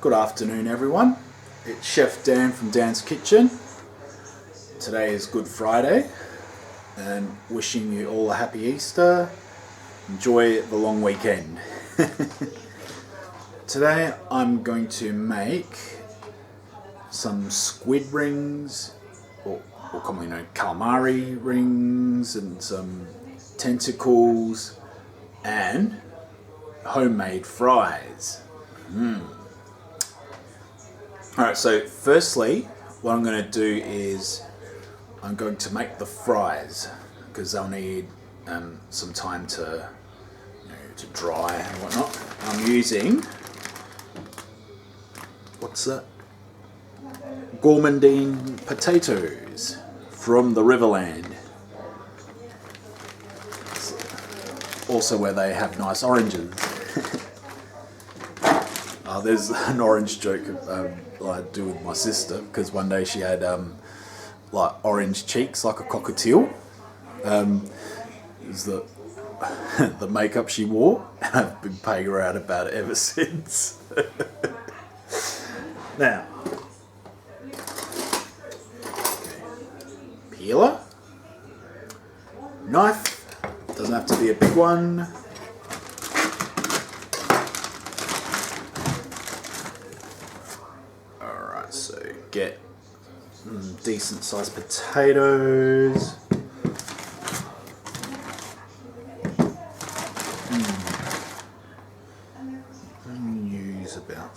Good afternoon, everyone. It's Chef Dan from Dan's Kitchen. Today is Good Friday, and wishing you all a happy Easter. Enjoy the long weekend. Today I'm going to make some squid rings, or commonly known calamari rings, and some tentacles, and homemade fries. Alright, so firstly, what I'm going to do is I'm going to make the fries, because they'll need some time to dry and whatnot. I'm using, what's that? Gourmandine potatoes from the Riverland. Also where they have nice oranges. There's an orange joke I do with my sister, because one day she had like orange cheeks like a cockatiel. It was the makeup she wore, and I've been paying her out about it ever since. Now, peeler, knife, doesn't have to be a big one. Alright, so get decent sized potatoes. Use about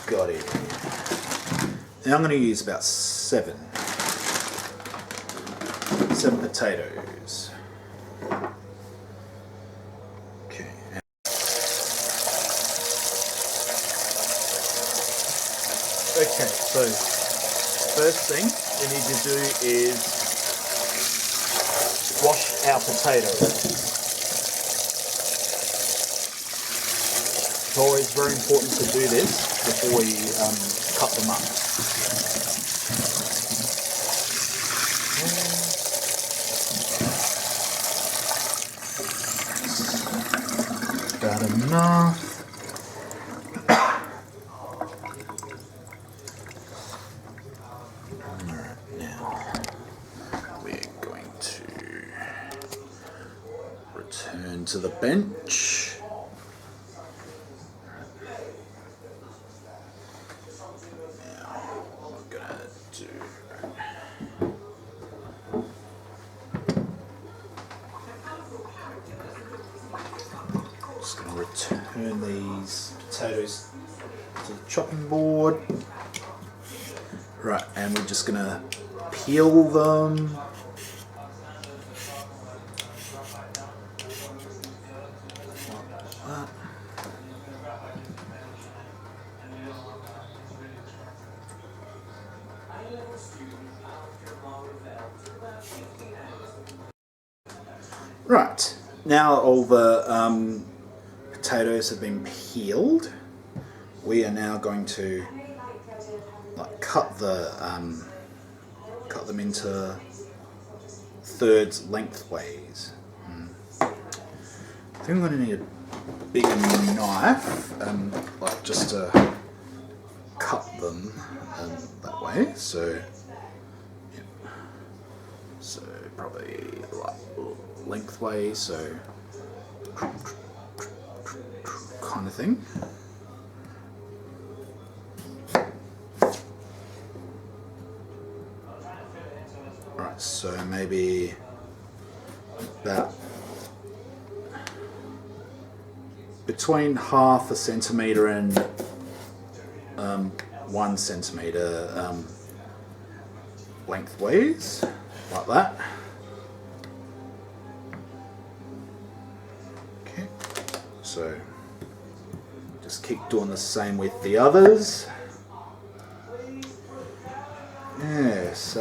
got it. Now I'm going to use about seven potatoes. Okay. Okay, so first thing we need to do is wash our potatoes. It's always very important to do this before we cut them up. About enough. Alright, now we're going to return to the bench. Now what we're gonna do, just going to return these potatoes to the chopping board. Right, and we're just going to peel them. Like that. Right, now all the potatoes have been peeled. We are now going to cut them into thirds lengthways. I think I'm going to need a bigger knife, just to cut them that way. So, yeah. So probably lengthways, so kind of thing. Right, so maybe about between 1/2 centimetre and 1 centimetre lengthways, like that. Okay, so just keep doing the same with the others. Yes,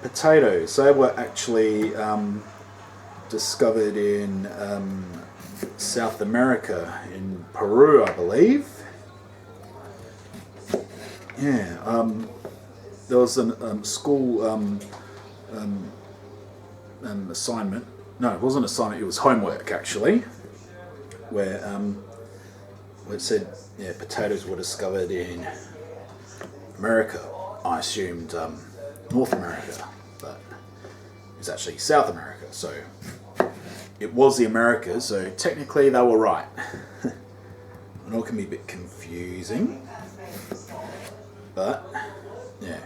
potatoes. They were actually discovered in South America, in Peru, I believe. Yeah, there was a school assignment No, it wasn't assignment. It was homework actually, where it said potatoes were discovered in America. I assumed North America, but it's actually South America. So it was the Americas. So technically they were right. I know it can be a bit confusing, but yeah.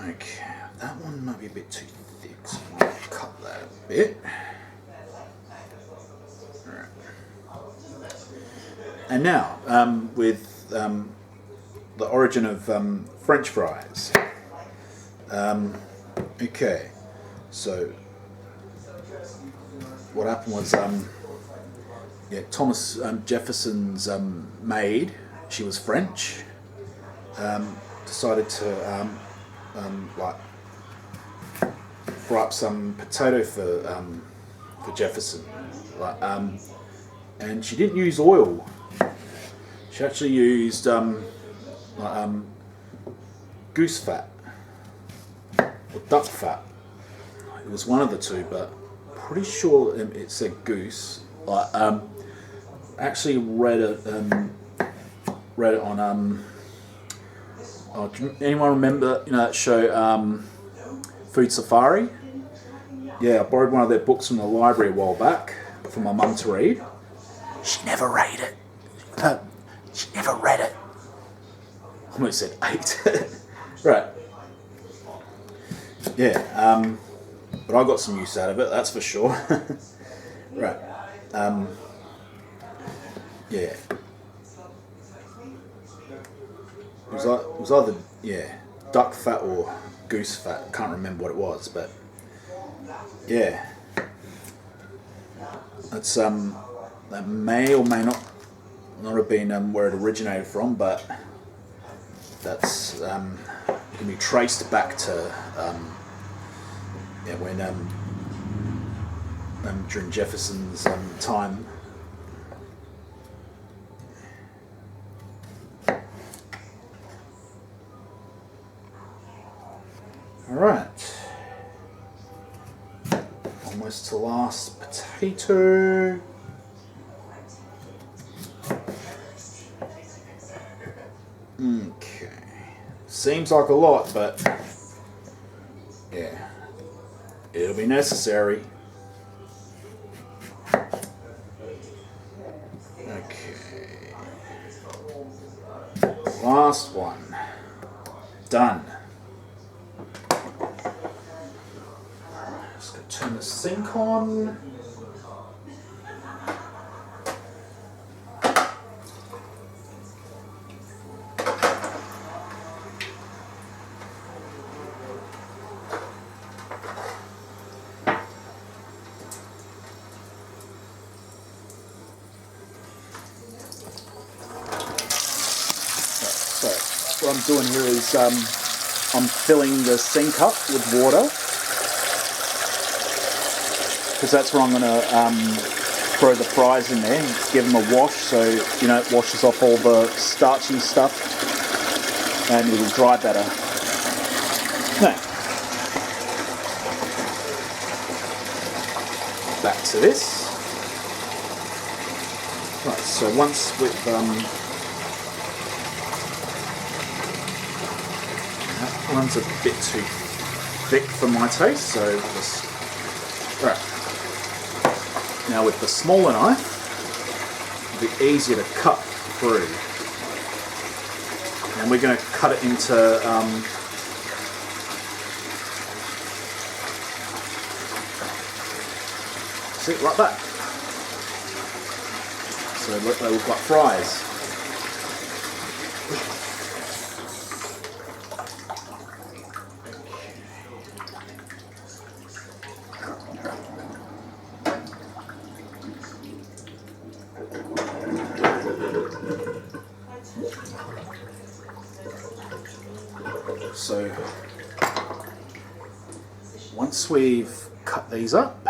Okay, that one might be a bit too thick, so I'll cut that a bit. Alright. And now, with the origin of French fries. Okay, so what happened was, Thomas Jefferson's maid, she was French, decided to fry up some potato for Jefferson, and she didn't use oil. She actually used goose fat or duck fat. It was one of the two, but pretty sure it said goose. Actually read it on anyone remember that show Food Safari? Yeah, I borrowed one of their books from the library a while back for my mum to read. She never read it. She never read it. I almost said ate. Right. Yeah. But I got some use out of it, that's for sure. Right. Yeah. It was either duck fat or goose fat. Can't remember what it was, but yeah. That's that may or may not have been where it originated from, but that's can be traced back to when during Jefferson's time. All right, almost to last potato. Okay, seems like a lot, but yeah, it'll be necessary. Okay, last one, done. Just gonna turn the sink on. So what I'm doing here is I'm filling the sink up with water, because that's where I'm going to throw the fries in there and give them a wash, so it washes off all the starchy stuff and it'll dry better. Now, back to this. Right, so once with that one's a bit too thick for my taste, so just right. Now with the smaller knife, it'll be easier to cut through, and we're going to cut it into see, like that. So they look like fries. So once we've cut these up,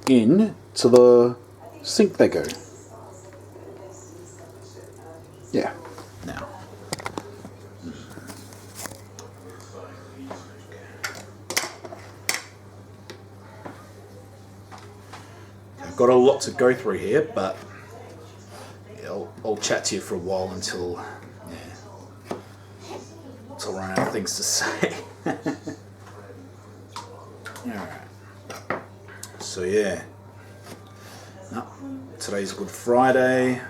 in to the sink they go. Yeah. Now, got a lot to go through here, but yeah, I'll chat to you for a while until I run out of things to say. Alright. So yeah. No, today's Good Friday.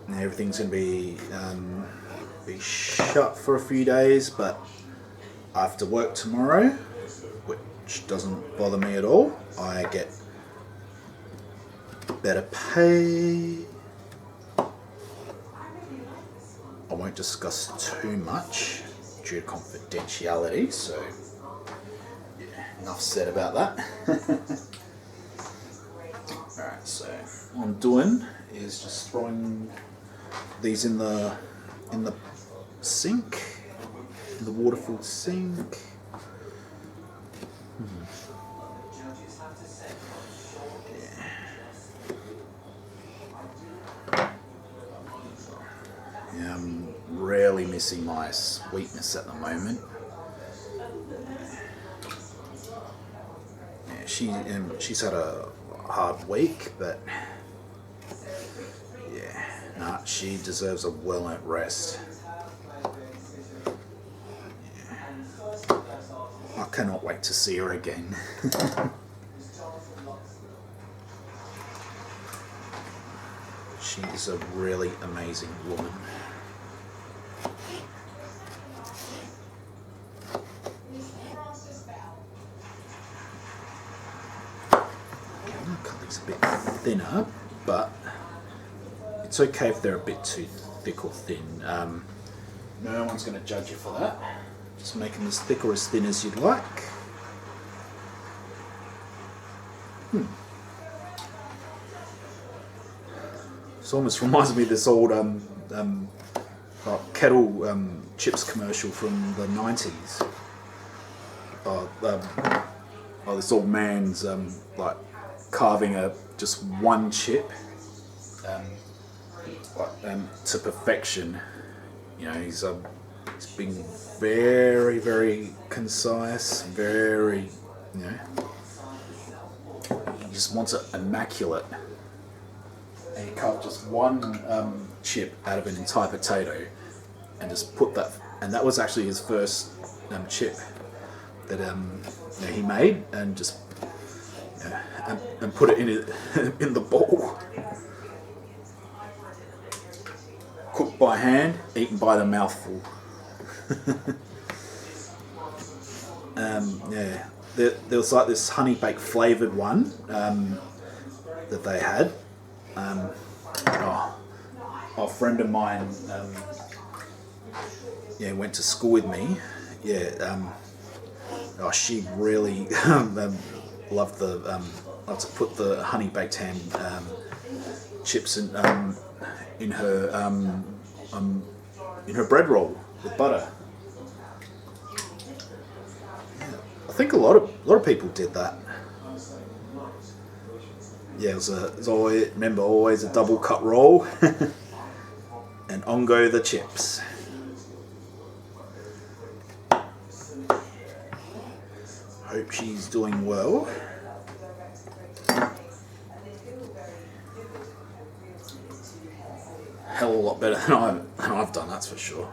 Everything's gonna be shut for a few days, but I have to work tomorrow, which doesn't bother me at all. I get better pay. I won't discuss too much due to confidentiality, so yeah, enough said about that. Alright, so what I'm doing is just throwing these in the sink, in the water-filled sink. Yeah, I'm really missing my sweetness at the moment. Yeah, she's had a hard week, but yeah, nah, she deserves a well-earned rest. Yeah. I cannot wait to see her again. She is a really amazing woman. A bit thinner, but it's okay if they're a bit too thick or thin. No one's going to judge you for that. Just make them as thick or as thin as you'd like. This almost reminds me of this old kettle chips commercial from the 90s. This old man's like carving just one chip to perfection. You know, he's being very, very concise, very, you know, he just wants it immaculate. And he carved just one chip out of an entire potato and just put that, and that was actually his first chip that he made, and just and put it in the bowl. Cooked by hand, eaten by the mouthful. Yeah, there was like this honey baked flavoured one that they had. A friend of mine, went to school with me. She really loved loved to put the honey baked ham chips in her bread roll with butter. I think a lot of people did that. Yeah, it was always a double cut roll, and on go the chips. Hope she's doing well. Hell of a lot better than I've done, that's for sure.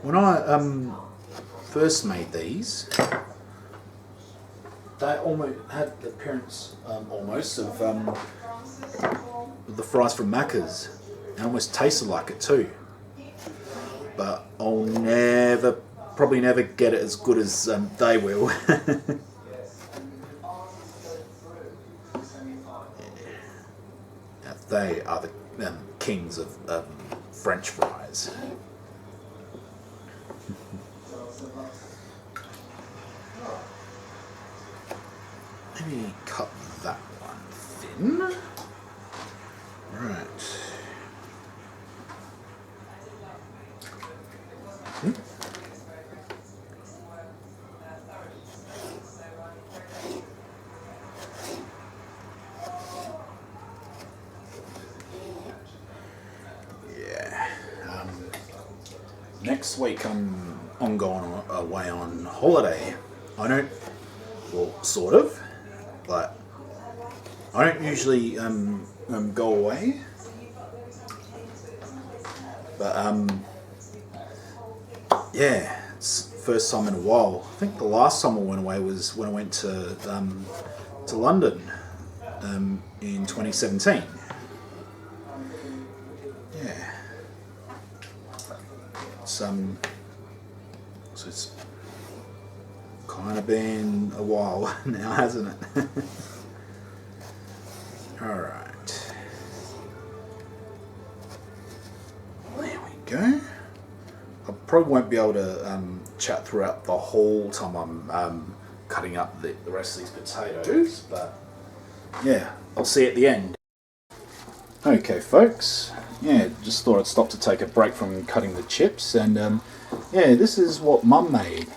When I first made these, they almost had the appearance almost of the fries from Macca's, and almost tasted like it too. But I'll probably never get it as good as they will. They are the kings of French fries. Let me cut that one thin. Right. next week I'm going away on holiday. I don't, well, sort of, but I don't usually go away. But yeah, it's first time in a while. I think the last time I went away was when I went to London in 2017. Yeah. So it's kind of been a while now, hasn't it? Alright. There we go. I probably won't be able to chat throughout the whole time I'm cutting up the rest of these potatoes, but yeah, I'll see you at the end. Okay folks, yeah, just thought I'd stop to take a break from cutting the chips, and yeah, this is what Mum made.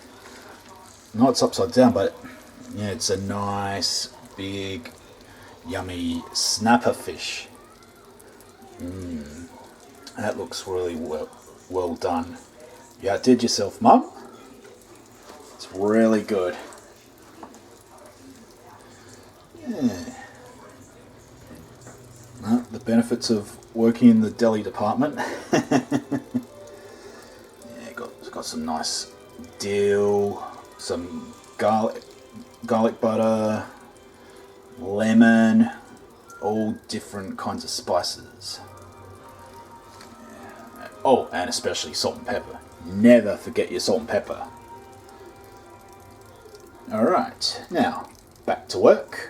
No, it's upside down, but yeah, it's a nice, big, yummy snapper fish. That looks really well done. You outdid yourself, Mum. It's really good. Yeah. The benefits of working in the deli department. Yeah, got some nice dill, some garlic butter, lemon, all different kinds of spices. Oh, and especially salt and pepper. Never forget your salt and pepper. Alright, now back to work.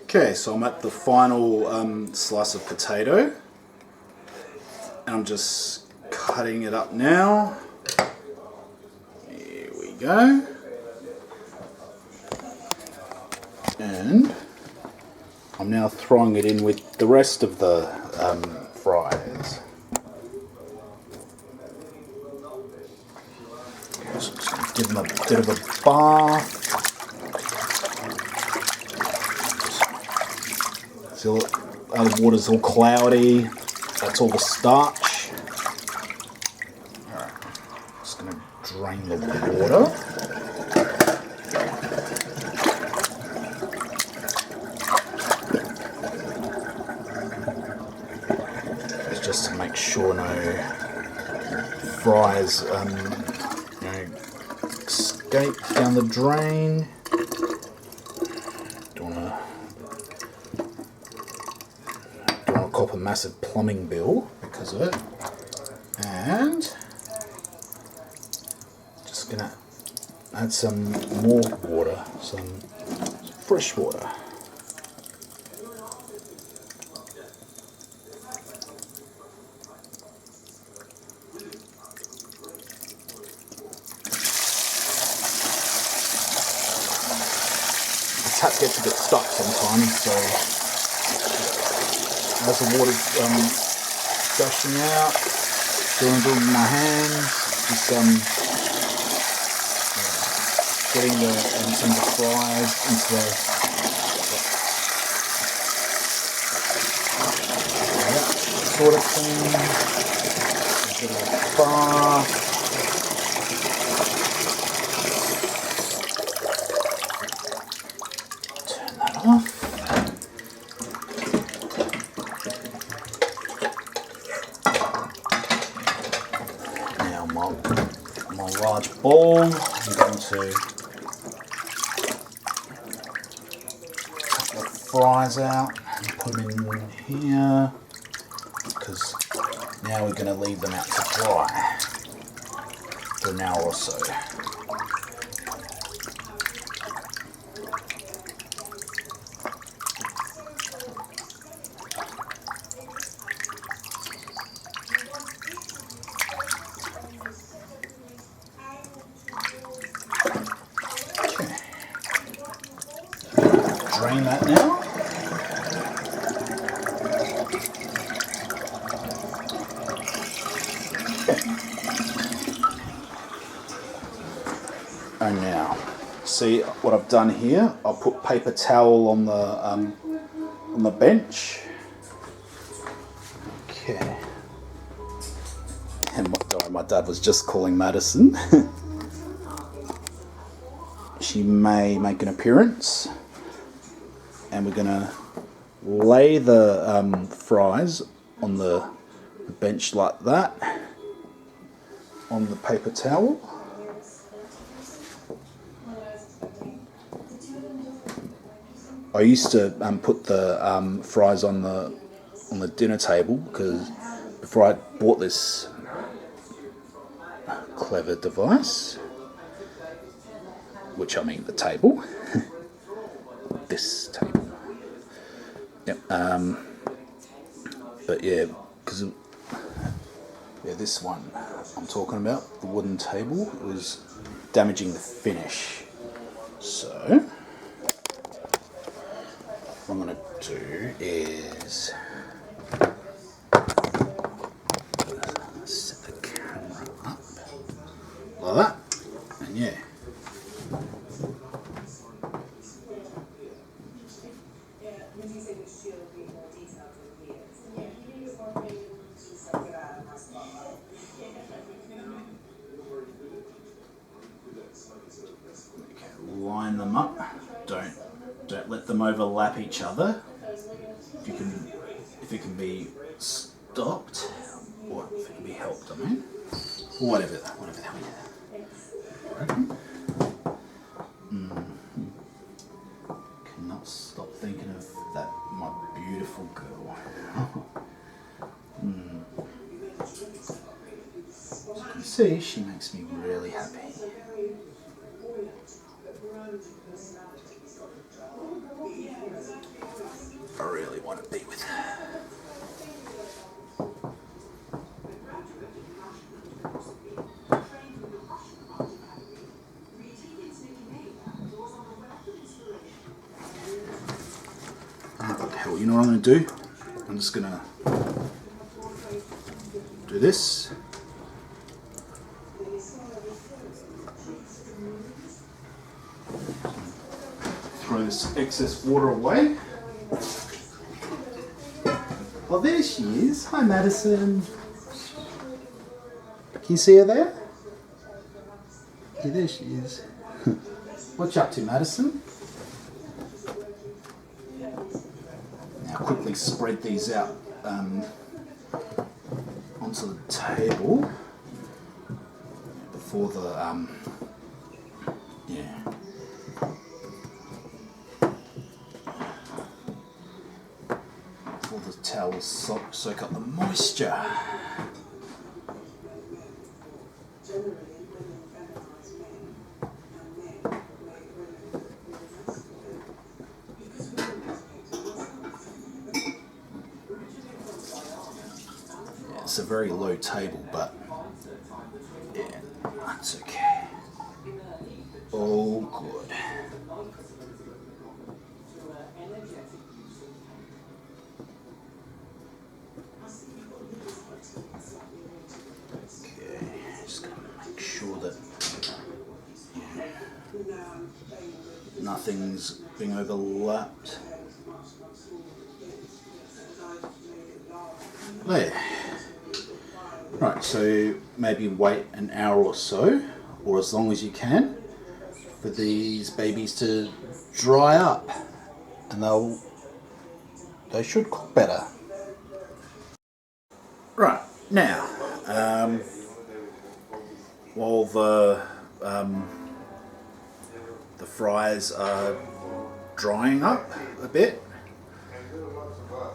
Okay, so I'm at the final slice of potato, and I'm just cutting it up now. Here we go. And I'm now throwing it in with the rest of the fries. Just give them a bit of a bath. See, the water's all cloudy. That's all the starch. Alright, just going to drain the water. It's just to make sure no fries escape down the drain. Don't want to cop a massive plumbing bill because of it. And just gonna add some more water, some fresh water. Tap gets a bit stuck sometimes, so as the water's gushing out, doing it with my hands, just getting some of the fries into the sort of thing. A bit of bath. Off. Now my large bowl, I'm going to cut the fries out and put them in here, because now we're going to leave them out to dry for an hour or so. Drain that now. And now, see what I've done here? I'll put paper towel on the bench. Okay. My dad was just calling Madison. She may make an appearance, and we're gonna lay the fries on the bench like that, on the paper towel. I used to put the fries on the dinner table, because before I bought this clever device, which I mean the table, this table. Yep. But yeah, because this one I'm talking about, the wooden table, it was damaging the finish. So what I'm going to do is set the camera up like that, and yeah. Line them up. Don't let them overlap each other. If it can be stopped, or if it can be helped, I mean, or whatever the hell Cannot stop thinking of that, my beautiful girl. As you can see, she makes me really happy. I really want to be with her. What the hell, you know what I'm going to do? I'm just going to do this. Throw this excess water away. Oh, there she is. Hi, Madison. Can you see her there? Yeah, there she is. What you up to, Madison? Now quickly spread these out onto the table before the before the towels soak up the moisture. It's a very low table, but yeah, that's okay. All good. Okay, just gonna make sure that nothing's being overlapped. There. Right, so maybe wait an hour or so, or as long as you can, for these babies to dry up, and they should cook better. Right, now, while the fries are drying up a bit,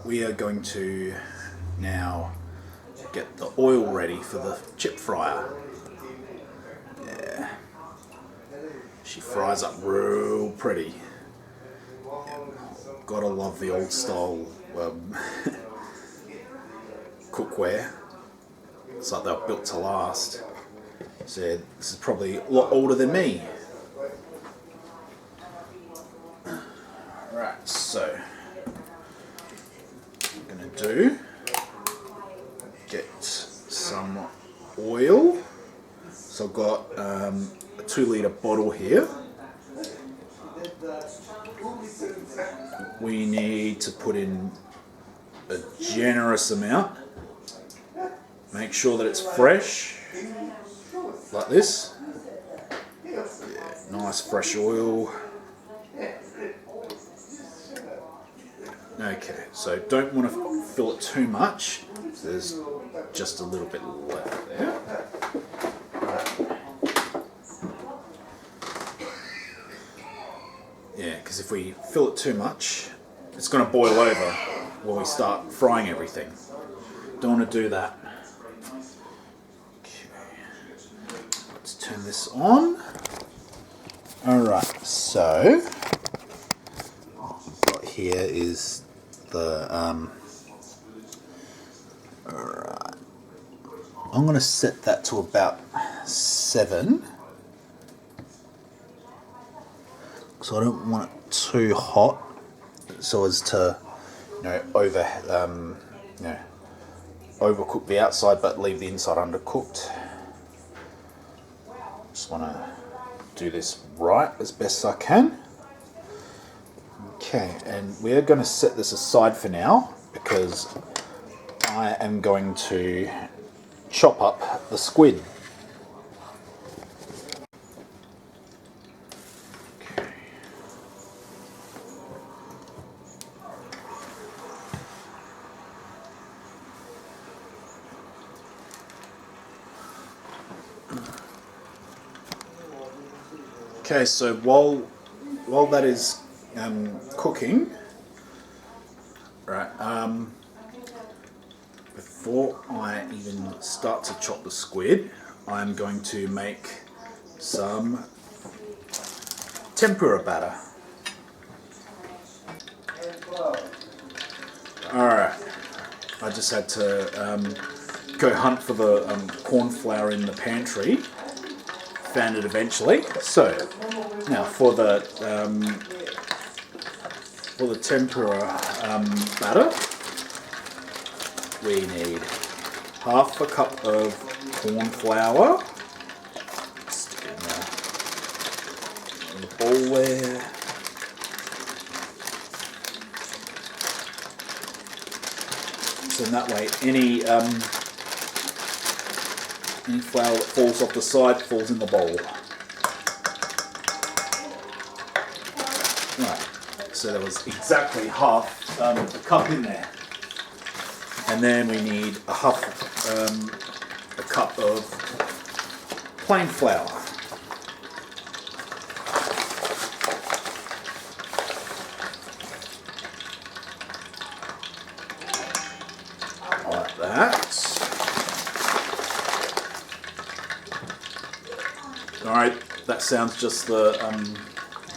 we are going to now get the oil ready for the chip fryer. Yeah, she fries up real pretty. Yeah. Gotta love the old style cookware. It's like they're built to last. So yeah, this is probably a lot older than me. Right, so what I'm gonna do, get some oil. So I've got a 2-litre bottle here. We need to put in a generous amount. Make sure that it's fresh. like this. Yeah, nice fresh oil. Okay, so don't want to fill it too much. There's just a little bit left there. Yeah, because if we fill it too much, it's going to boil over when we start frying everything. Don't want to do that. Okay, let's turn this on. Alright, so what here is the alright. I'm going to set that to about 7. So I don't want it too hot, so as to, overcook the outside but leave the inside undercooked. Just want to do this right as best I can. Okay, and we're going to set this aside for now because I am going to chop up the squid. Okay, so while that is cooking, right, before I even start to chop the squid, I'm going to make some tempura batter. Alright, I just had to go hunt for the corn flour in the pantry. Found it eventually. So now for the tempura batter, we need half a cup of corn flour. Stick it in the bowl there. So in that way, any flour that falls off the side falls in the bowl. Right, so there was exactly half a cup in there. And then we need a cup of plain flour. Like that. Alright, that sounds just the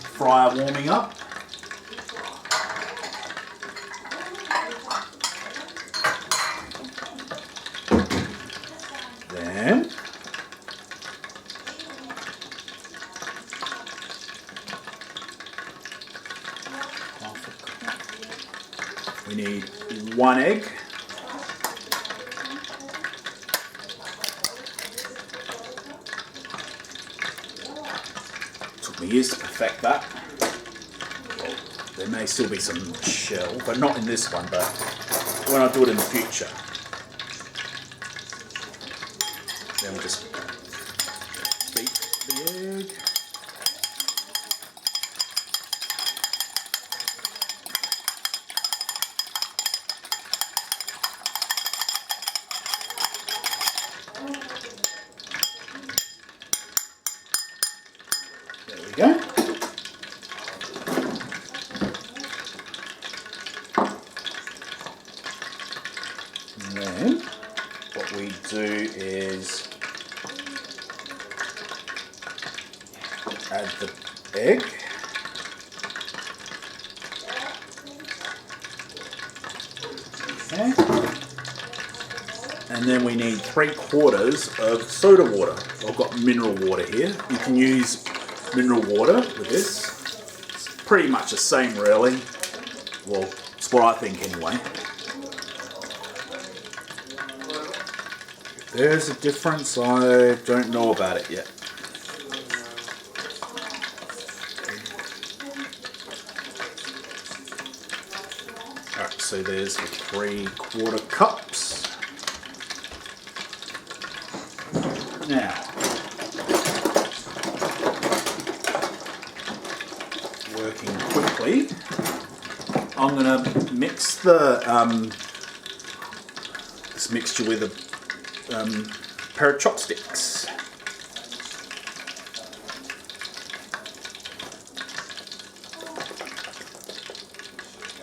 fryer warming up. Then we need 1 egg. Took me years to perfect that. Well, there may still be some shell, but not in this one, but when I do it in the future. Then we'll just beat the egg. There we go. And then what we do is add the egg. Okay. And then we need 3/4 of soda water. I've got mineral water here. You can use mineral water with this. It's pretty much the same really. Well, it's what I think anyway. If there's a difference, I don't know about it yet. Alright, so there's the 3/4 cups. Now, working quickly, I'm going to mix this mixture with a pair of chopsticks.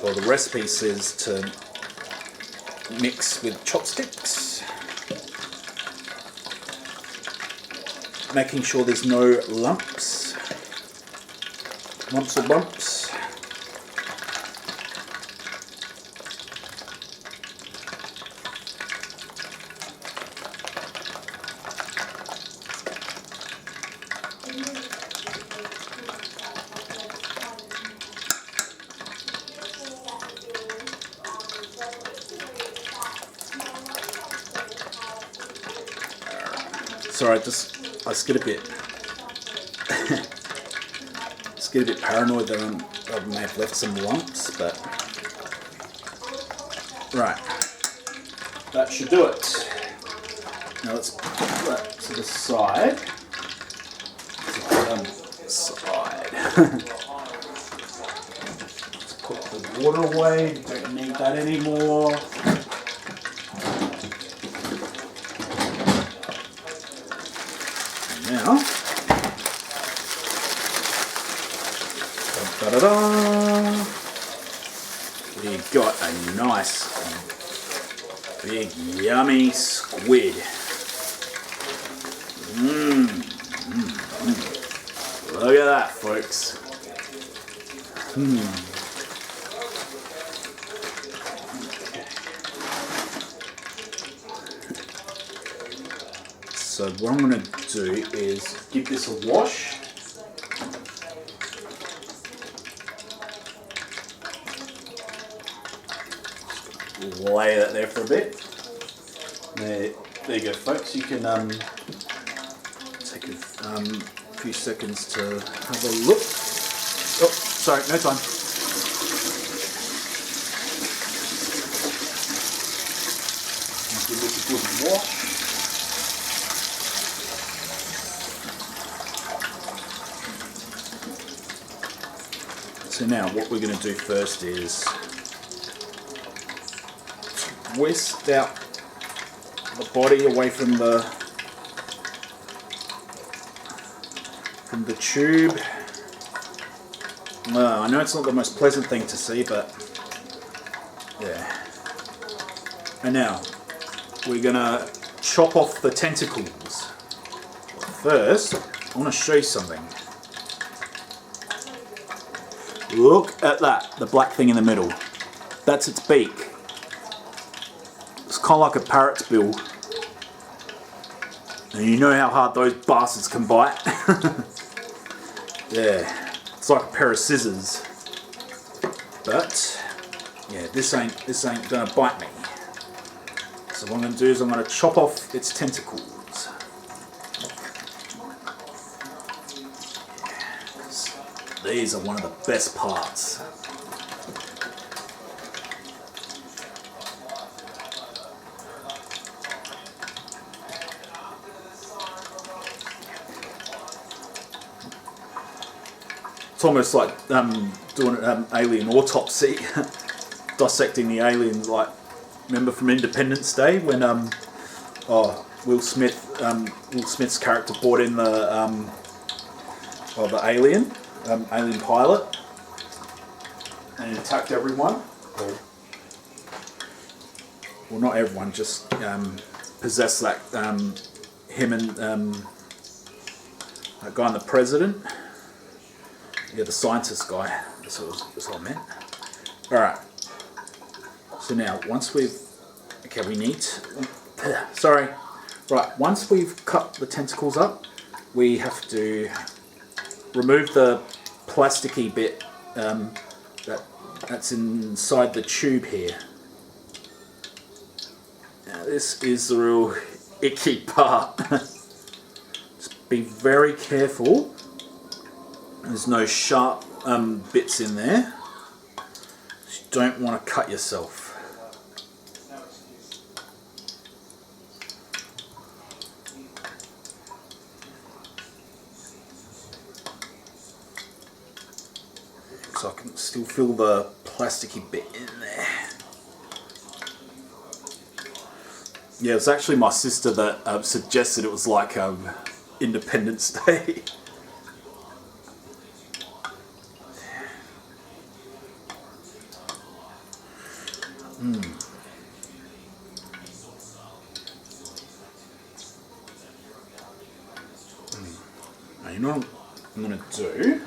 Well, the recipe says to mix with chopsticks, making sure there's no lumps or bumps. Sorry, I just get a bit paranoid that I may have left some lumps, but right, that should do it. Now let's put that to the side. Let's put the water away. Don't need that anymore. Now, da-da-da, we've got a nice, big, yummy squid. Look at that, folks. So what I'm going to do is give this a wash. Lay that there for a bit. There you go, folks. You can take a few seconds to have a look. Oh, sorry, no time. Give this a good wash. So now what we're going to do first is twist out the body away from the tube. I know it's not the most pleasant thing to see, but yeah. And now we're going to chop off the tentacles. First, I want to show you something. Look at that, the black thing in the middle. That's its beak. It's kind of like a parrot's bill. And you know how hard those bastards can bite. Yeah, it's like a pair of scissors. But yeah, this ain't gonna bite me. So what I'm gonna do is I'm gonna chop off its tentacles. These are one of the best parts. It's almost like doing an alien autopsy, dissecting the aliens. Like, remember from Independence Day when Will Smith's character brought in the alien pilot, and it attacked everyone. Well, not everyone, just possessed that him and that guy and the president. Yeah, the scientist guy. That's what I meant. Alright. So now, once we've... Okay, we need... Sorry. Right, once we've cut the tentacles up, we have to remove the plasticky bit that's inside the tube here. Now, this is the real icky part. Just be very careful. There's no sharp bits in there. You don't want to cut yourself. So I can still feel the plasticky bit in there. Yeah, it's actually my sister that suggested it was like Independence Day. Now, you know what I'm going to do?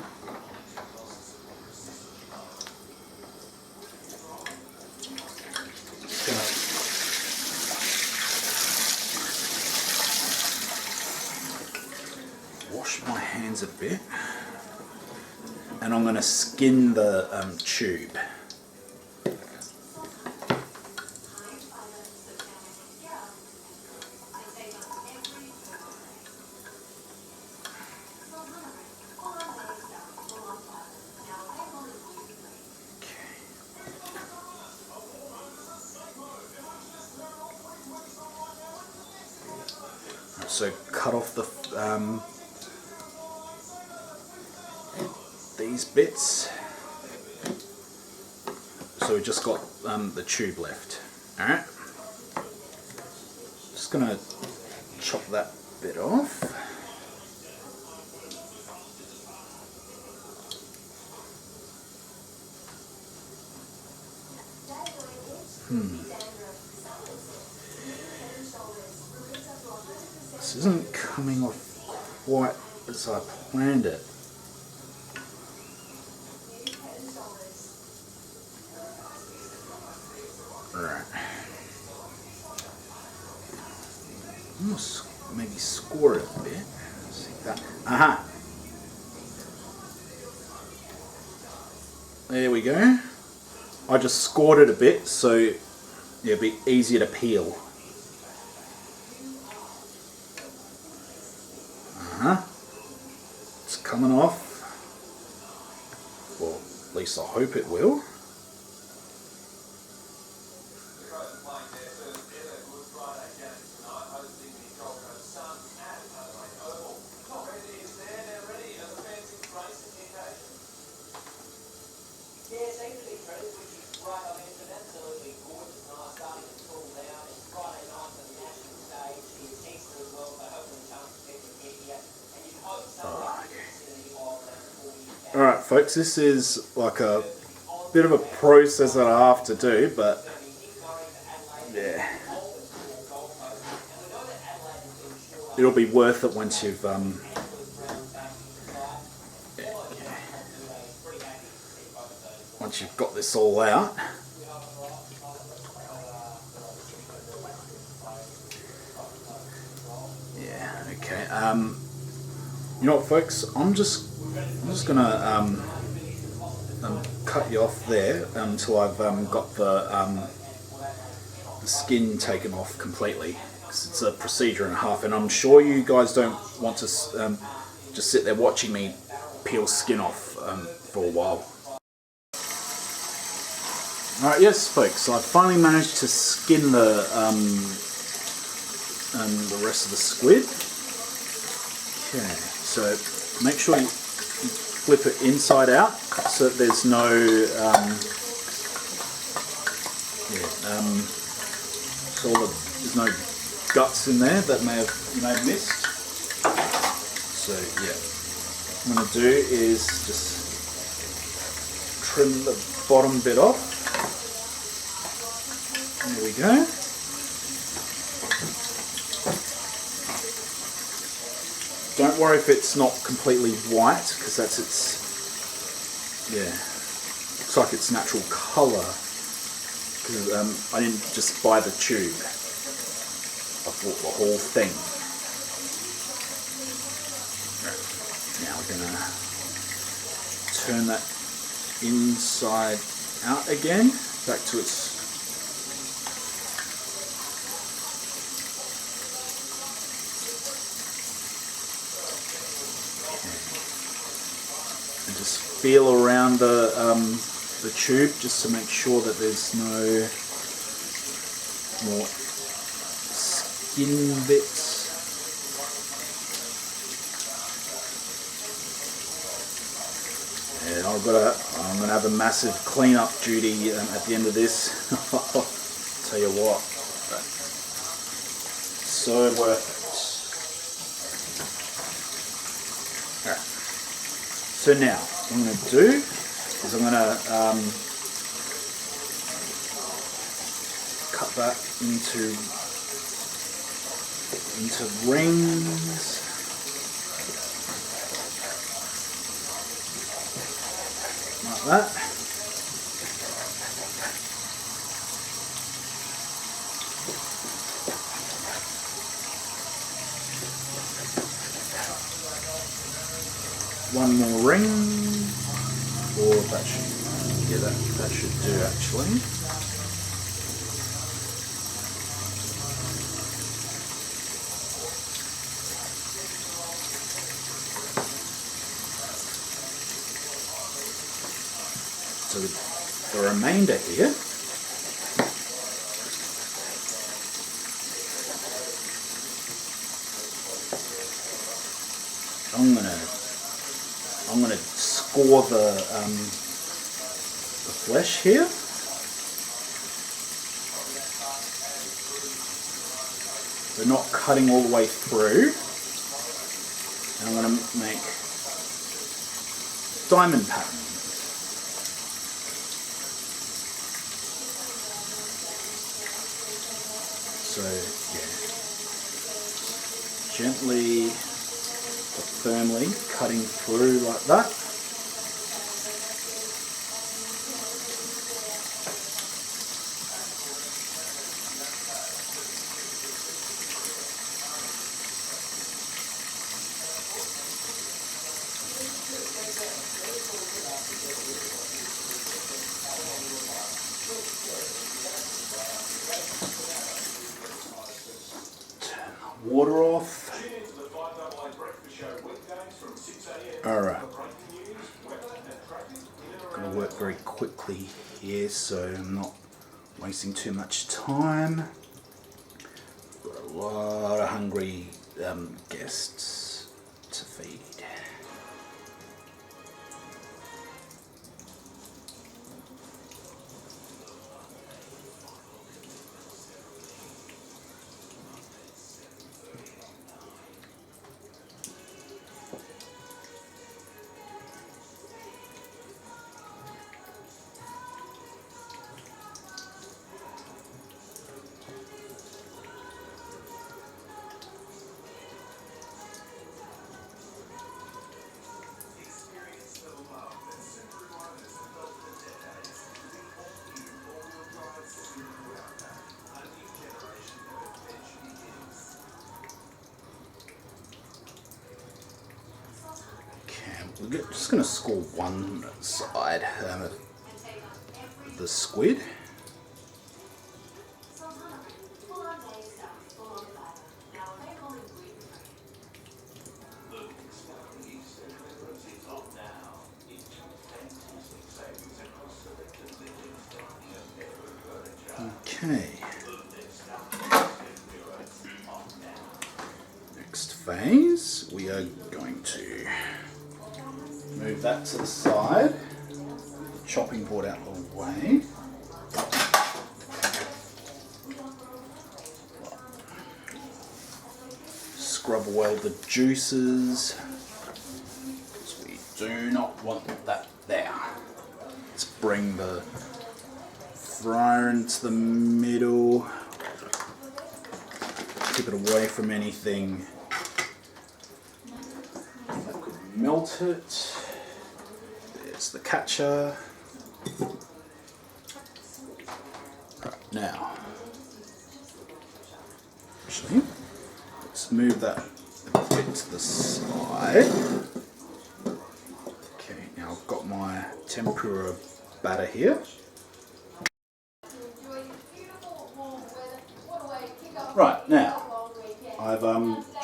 Wash my hands a bit, and I'm going to skin the tube. So cut off the these bits. So we just got the tube left. All right. Just gonna chop that bit off. This isn't coming off quite as I planned it. Right. Almost maybe score it a bit. See that? Aha! There we go. I just scored it a bit so it'll be easier to peel. It's coming off. Well, at least I hope it will. Alright folks, this is like a bit of a process that I have to do, but yeah, it'll be worth it once you've once you've got this all out. Yeah, okay. You know what folks, I'm just gonna cut you off there until I've got the skin taken off completely, because it's a procedure and a half, and I'm sure you guys don't want to just sit there watching me peel skin off for a while. Alright, yes folks, I finally managed to skin the rest of the squid. Okay, so make sure you flip it inside out so that there's no there's no guts in there that you may have missed. So yeah, what I'm going to do is just trim the bottom bit off. There we go. Don't worry if it's not completely white, because that's its, looks like its natural colour. Because I didn't just buy the tube, I bought the whole thing. Now we're going to turn that inside out again, back to its and just feel around the tube just to make sure that there's no more skin bits. And I'll I'm gonna have a massive clean-up duty at the end of this. Tell you what, so worth it. Alright. So now, what I'm gonna do is I'm gonna cut that into rings. Like that. One more ring, or that should, yeah, that should do actually. So the remainder here, I'm gonna score the flesh here. So not cutting all the way through. And I'm gonna make diamond patterns. So yeah, gently but firmly cutting through like that. Water off. Alright. Gonna work very quickly here so I'm not wasting too much time. Got a lot of hungry guests to feed. We're just going to score one side of the squid. Okay. Next phase, we are going to move that to the side, chopping board out of the way. Scrub away the juices, because we do not want that there. Let's bring the fryer into the middle, keep it away from anything that could melt it. There's the catcher. Right, now, actually, let's move that a bit to the side. Okay, now I've got my tempura batter here. Right, now I've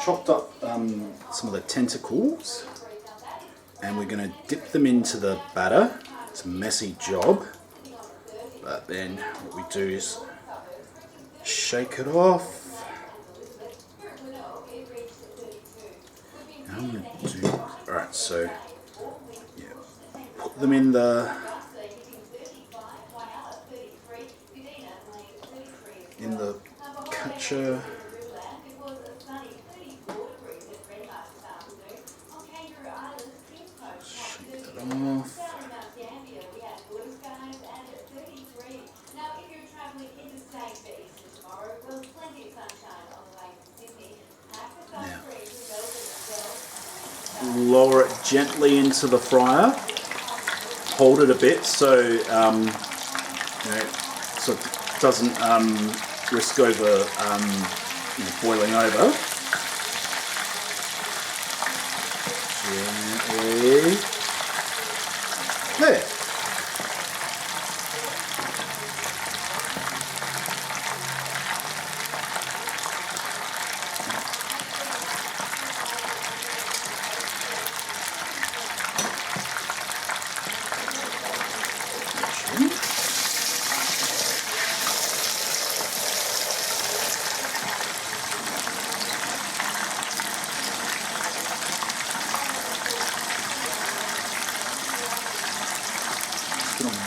chopped up some of the tentacles and we're going to dip them into the batter. It's a messy job, but then what we do is shake it off. Now I'm going to do, alright, so yeah, put them in the catcher. Shake that off. Now, lower it gently into the fryer. Hold it a bit so so it doesn't risk over boiling over. Gently. There.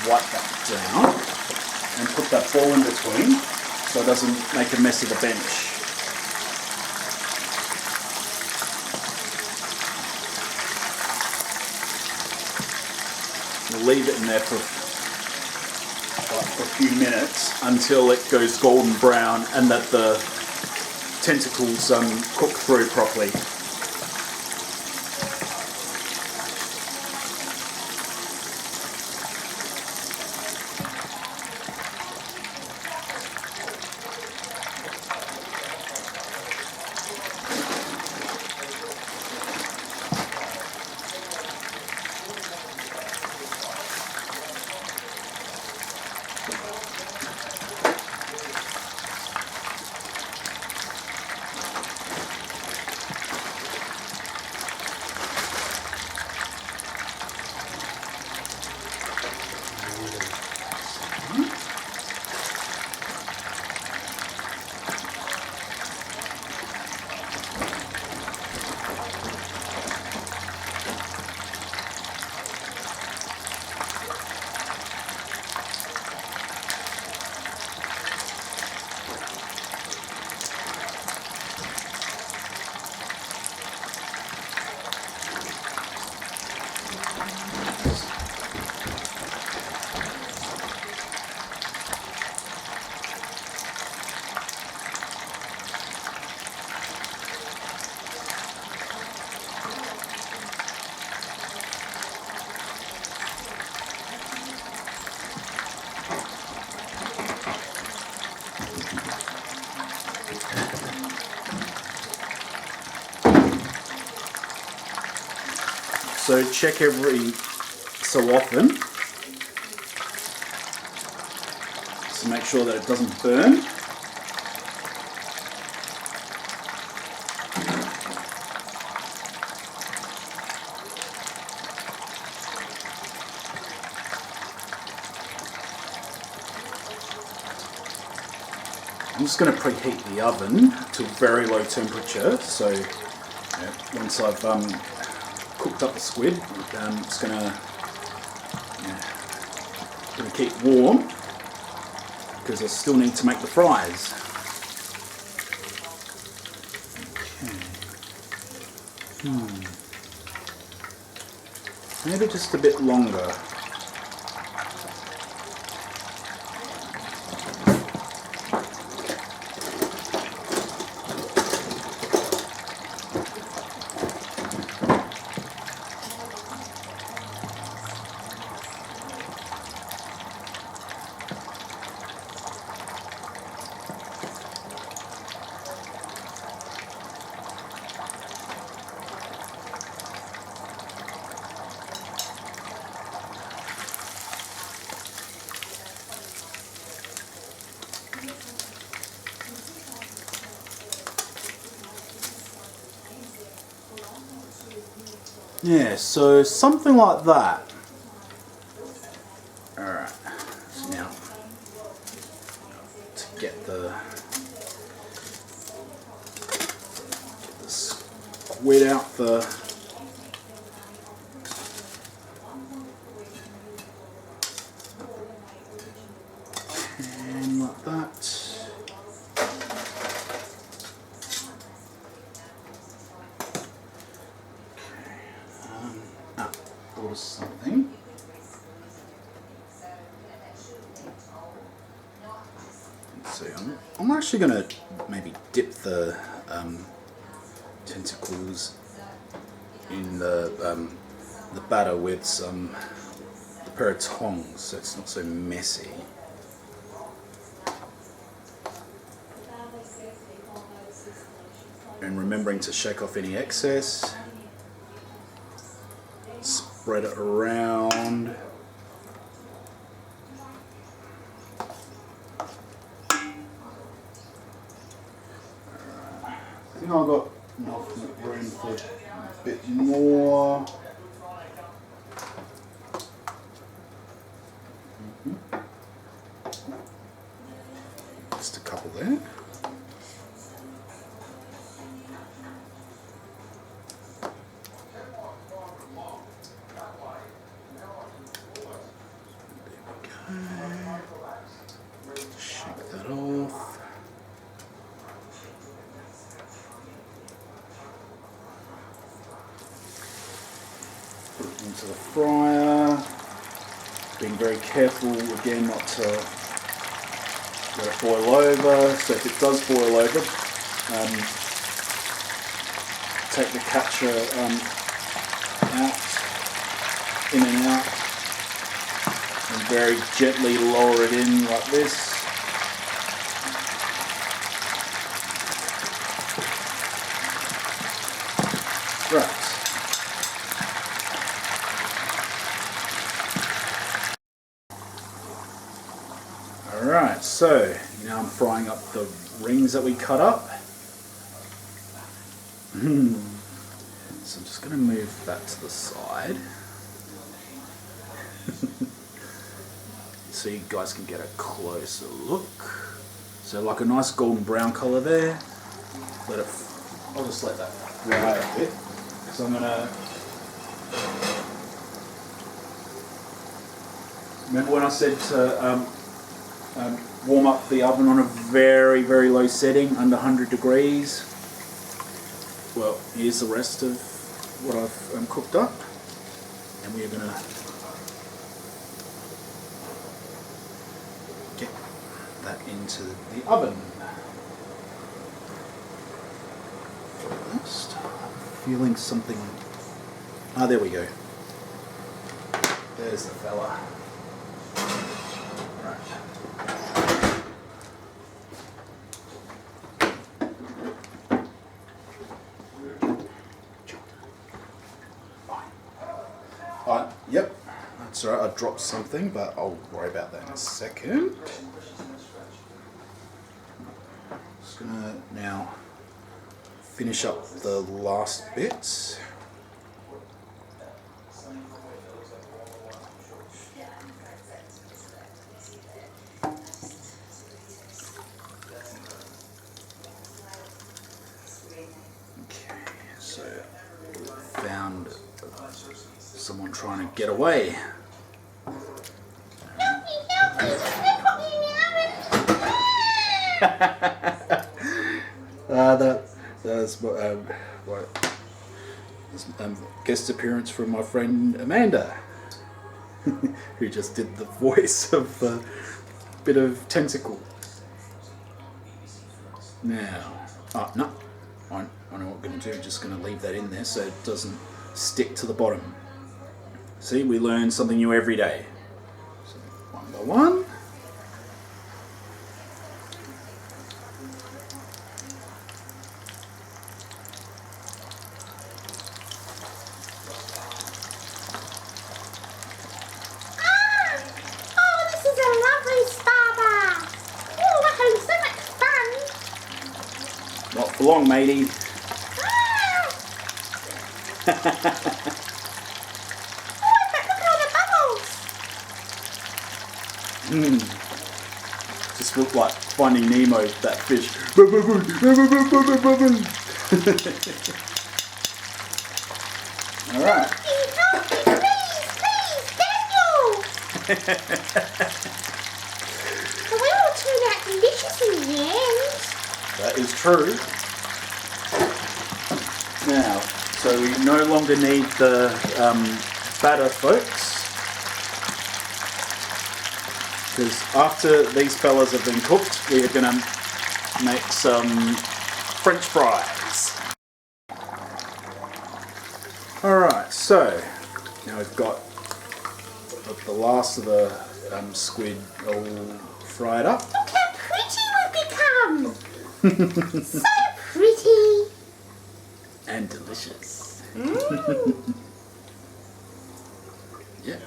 Wipe that down and put that ball in between so it doesn't make a mess of the bench. We'll leave it in there for a few minutes until it goes golden brown and that the tentacles cook through properly. So check every so often to make sure that it doesn't burn. I'm just going to preheat the oven to a very low temperature, so once I've cooked up the squid, it's going to keep warm because I still need to make the fries. Okay. Maybe just a bit longer. Yeah, so something like that. Alright, so now to get the squid out the thought of something. Let's see, I'm actually going to maybe dip the tentacles in the batter with a pair of tongs so it's not so messy. And remembering to shake off any excess. Spread it around. I think I've got enough room for a bit more. Just a couple there. Shake that off. Put it into the fryer. Being very careful again not to let it boil over. So if it does boil over, take the catcher out, in and out, and very gently lower it in like this. Right. Alright, so now I'm frying up the rings that we cut up. So I'm just going to move that to the side. So you guys can get a closer look. So like a nice golden brown colour there. I'll just let that fry a bit because I'm gonna. Remember when I said to warm up the oven on a very, very low setting, under 100 degrees? Well, here's the rest of what I've cooked up, and we're gonna get that into the oven. First, I'm feeling something. Ah, there we go. There's the fella. Right. Yep, that's all right. I dropped something, but I'll worry about that in a second. Just gonna now finish up the last bits. Okay, so found someone trying to get away. That's guest appearance from my friend Amanda, who just did the voice of a bit of tentacle. Now, no, I know what I'm going to do. I'm just going to leave that in there so it doesn't stick to the bottom. See, we learn something new every day. So, one by one. Not for long, matey. Just look like Finding Nemo, that fish. Alright. So we all turned out delicious in the end. That is true. Now, so we no longer need the batter, folks. Because after these fellas have been cooked, we are going to make some French fries. Alright, so now we've got the last of the squid all fried up. Look how pretty we've become! So pretty! And delicious. Yeah.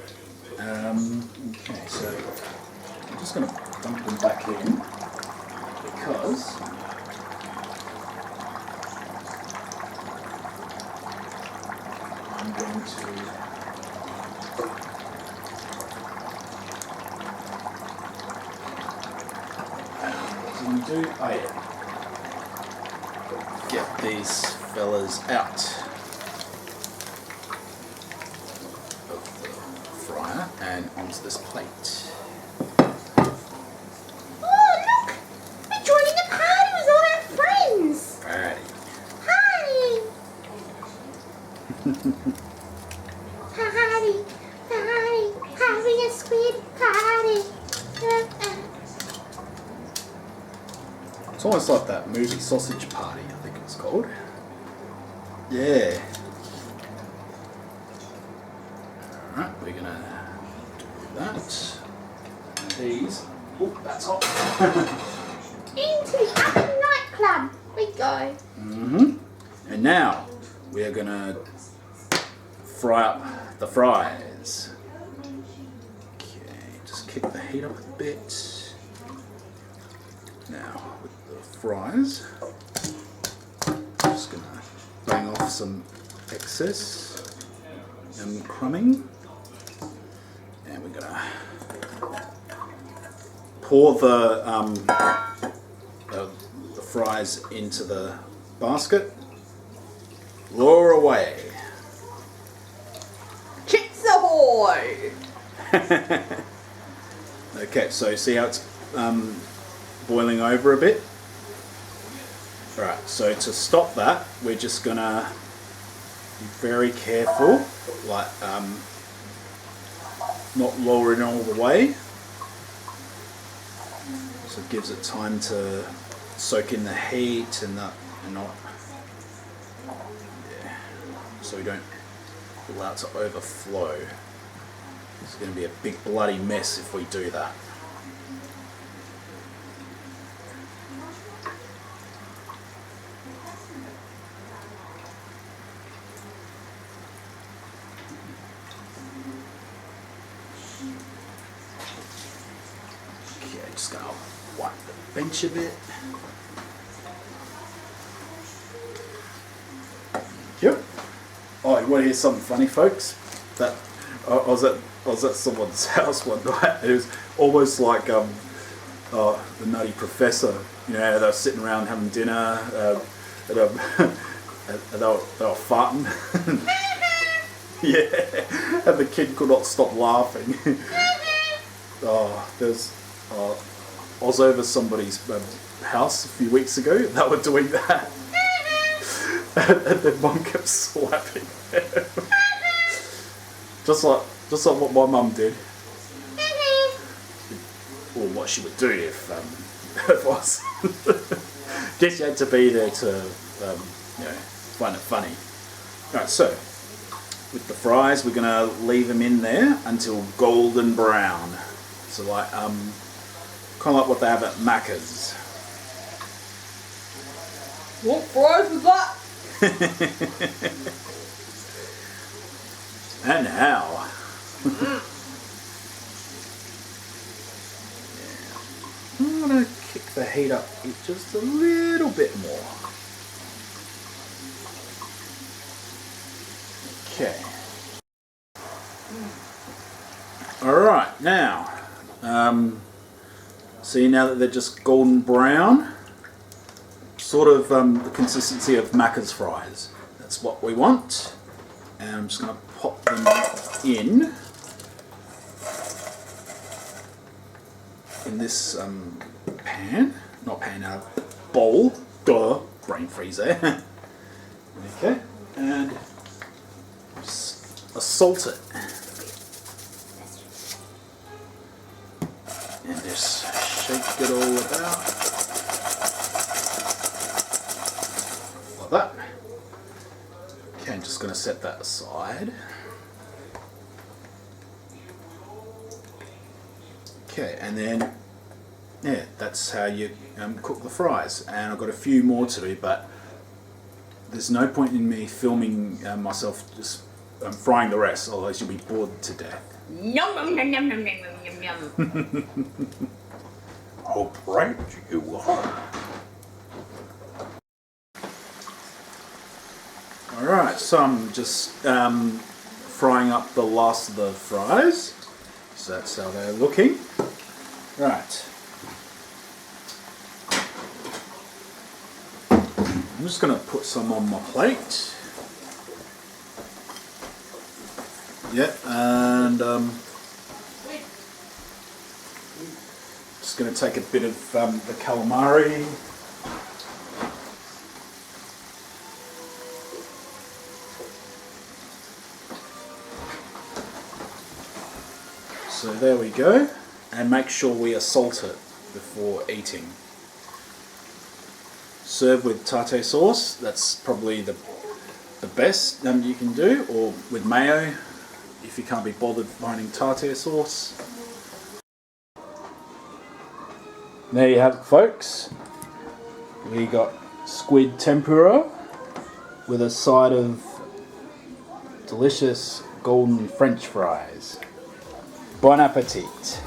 Okay, so I'm just going to dump them back in because I'm going to get these fellas out of the fryer and onto this plate. Oh, look! We're joining the party with all our friends! Alrighty. Party! Party! Having a squid party! It's almost like that movie Sausage Party, I think it was called. Yeah. Alright, we're gonna do that. These. Oh, that's hot. Into the oven nightclub we go. And now we are gonna fry up the fries. Okay, just kick the heat up a bit. Now with the fries, just gonna bang off some excess and crumbing, and we're gonna pour the fries into the basket. Lower away. Chips ahoy! Okay, so see how it's boiling over a bit? Alright, so to stop that, we're just gonna be very careful, like not lower it all the way. So it gives it time to soak in the heat and not, yeah, so we don't allow it to overflow. It's going to be a big bloody mess if we do that. Okay, just going to wipe the bench a bit. Yep. Oh, you want to hear something funny, folks? That I was at someone's house one night, and it was almost like the Nutty Professor. You know, they were sitting around having dinner, and they were farting. Yeah, and the kid could not stop laughing. I was over somebody's house a few weeks ago. They were doing that. And then Mum kept slapping them. just like what my mum did. Or what she would do if I was. Guess you had to be there to find it funny. Alright, so with the fries, we're gonna leave them in there until golden brown. So like kind of like what they have at Macca's. What fries was that? And now. I'm gonna kick the heat up just a little bit more. Okay. Alright, now. See, now that they're just golden brown, sort of the consistency of Macca's fries. That's what we want. And I'm just going to pop them in this bowl. Duh, brain freeze there. Okay, and just salt it. shake it all about. Like that. Okay, I'm just going to set that aside. Okay, and then, yeah, that's how you cook the fries. And I've got a few more to do, but there's no point in me filming myself just frying the rest, otherwise you'll be bored to death. Yum, yum, yum, yum, yum, yum, yum, yum. How bright you are. Alright, so I'm just frying up the last of the fries. So that's how they're looking. Right. I'm just going to put some on my plate. Yep, and just going to take a bit of the calamari. So there we go, and make sure we salt it before eating. Serve with tartare sauce, that's probably the best you can do, or with mayo if you can't be bothered finding tartare sauce. There you have it, folks. We got squid tempura with a side of delicious golden French fries. Bon appetit.